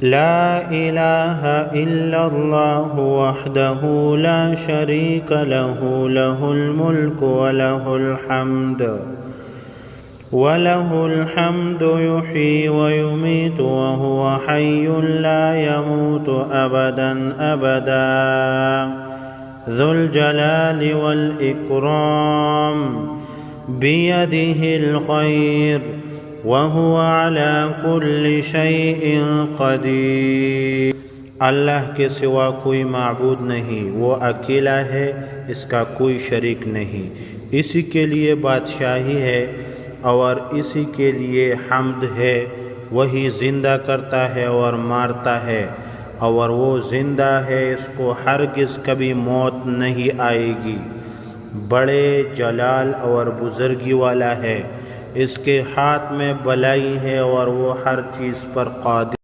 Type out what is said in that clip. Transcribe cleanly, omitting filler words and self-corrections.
ला इलाहा इल्लल्लाहु वहदहु ला शरीक लहु लहुल मुल्कु व लहुल हम्दु युह्यी व युमीतु व हुवा हय्युन ला यमूतु अबदन अबदा ज़ुल जलालि वल इकराम बियदिहिल खैर वहुवा अला कुल्लि शैइन क़दीर। अल्लाह के सिवा कोई माबूद नहीं, वो अकेला है, इसका कोई शरीक नहीं। इसी के लिए बादशाही है और इसी के लिए हम्द है। वही ज़िंदा करता है और मारता है, और वो ज़िंदा है, इसको हरगिज़ कभी मौत नहीं आएगी। बड़े जलाल और बुज़ुर्गी वाला है, इसके हाथ में भलाई है और वो हर चीज़ पर क़ादिर